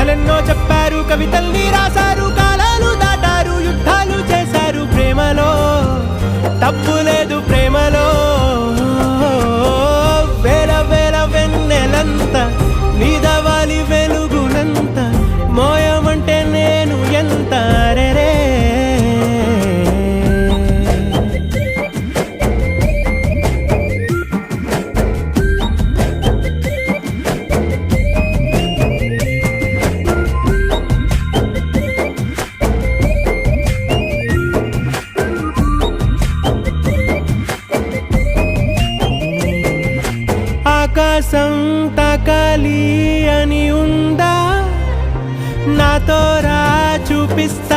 కథలెన్నో చెప్పారు, కవితల్ని రాశారు, కాలాలు దాటారు, యుద్ధాలు చేశారు. ప్రేమలో తప్పు లేదు, ప్రేమలో వేల వేల వెన్నెలంత నీదవాలి వెలుగునంత మోయమంటే నేను ఎంత రే. ఆకాశం తాకాలి అని ఉందా, నాతో రా చూపిస్తా